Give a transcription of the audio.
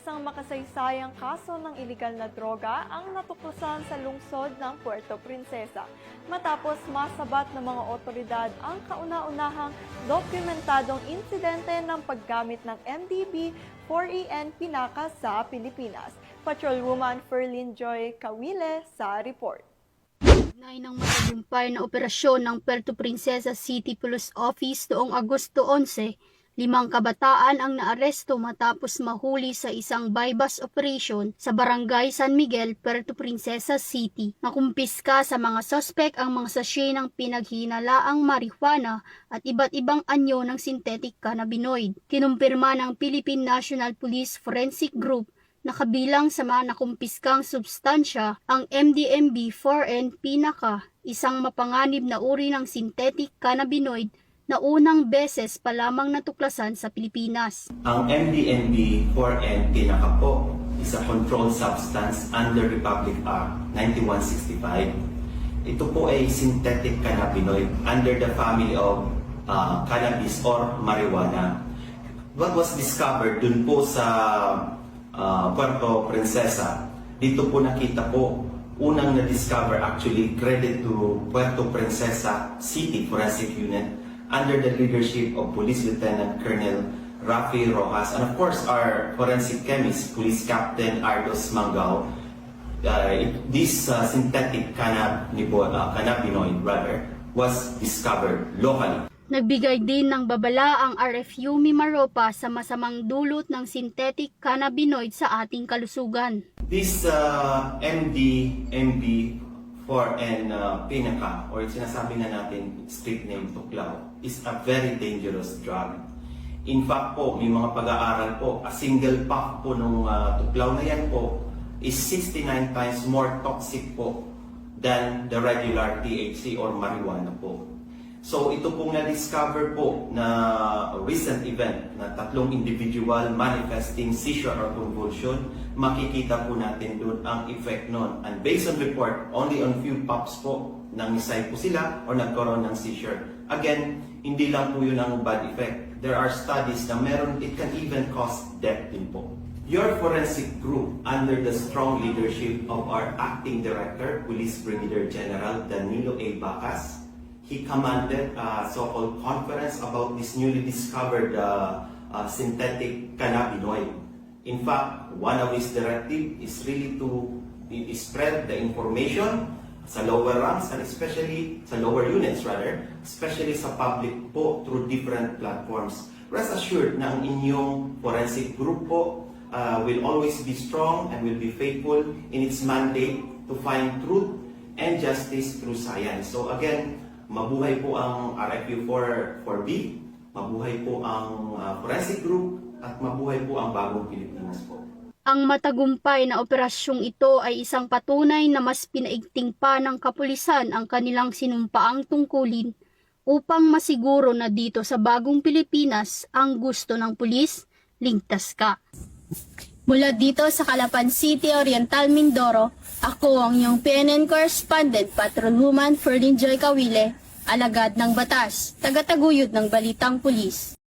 isang makasaysayang kaso ng iligal na droga ang natuklasan sa lungsod ng Puerto Princesa matapos masabat ng mga otoridad ang kauna-unahang dokumentadong insidente ng paggamit ng MDB-4EN Pinaka sa Pilipinas. Patrolwoman Ferlyn Joy Cawile sa report. Ugnay ng matagumpay na operasyon ng Puerto Princesa City Police Office noong Agosto 11, 5 kabataan ang naaresto matapos mahuli sa isang bypass operation sa Barangay San Miguel, Puerto Princesa City. Nakumpiska sa mga sospek ang mga sachet ng pinaghinalaang marijuana at iba't ibang anyo ng synthetic cannabinoid. Kinumpirma ng Philippine National Police Forensic Group na kabilang sa mga nakumpiskang substansya ang MDMB-4N Pinaka, isang mapanganib na uri ng synthetic cannabinoid na unang beses pa lamang natuklasan sa Pilipinas. Ang MDMB-4N Pinaka po is a controlled substance under Republic Act 9165. Ito po ay synthetic cannabinoid under the family of cannabis or marijuana. What was discovered dun po sa Puerto Princesa, dito po nakita po, unang na-discover actually credit to Puerto Princesa City Forensic Unit under the leadership of Police Lieutenant Colonel Rafi Rojas and of course our forensic chemist, Police Captain Ardos Mangao. This synthetic cannabinoid was discovered locally. Nagbigay din ng babala ang RFU Mimaropa sa masamang dulot ng synthetic cannabinoid sa ating kalusugan. This MDMB-4N Pinaka, or sinasabi na natin street name Tuklaw, is a very dangerous drug. In fact po, may mga pag-aaral po, a single pack po ng Tuklaw na yan po is 69 times more toxic po than the regular THC or marijuana po. So ito pong na-discover po na recent event na 3 individual manifesting seizure or convulsion, makikita po natin doon ang effect nun. And based on report, only on few puffs po nangisay po sila or nagkaroon ng seizure. Again, hindi lang po yun ang bad effect. There are studies na meron, it can even cause death din po. Your forensic group, under the strong leadership of our Acting Director, Police Brigadier General Danilo A. Bacas, he commanded a so-called conference about this newly discovered synthetic cannabinoid. In fact, one of his directives is really to spread the information sa lower ranks and especially sa lower units especially sa public po through different platforms. Rest assured na ang inyong forensic group po will always be strong and will be faithful in its mandate to find truth and justice through science. So again, mabuhay po ang RFU 4B, mabuhay po ang forensic group, at mabuhay po ang bagong Pilipinas po. Ang matagumpay na operasyong ito ay isang patunay na mas pinaigting pa ng kapulisan ang kanilang sinumpaang tungkulin upang masiguro na dito sa bagong Pilipinas ang gusto ng pulis, ligtas ka. Mula dito sa Calapan City, Oriental, Mindoro, ako ang iyong PNN correspondent, Patrolwoman Ferlyn Joy Cawile, alagad ng batas, tagataguyod ng balitang pulis.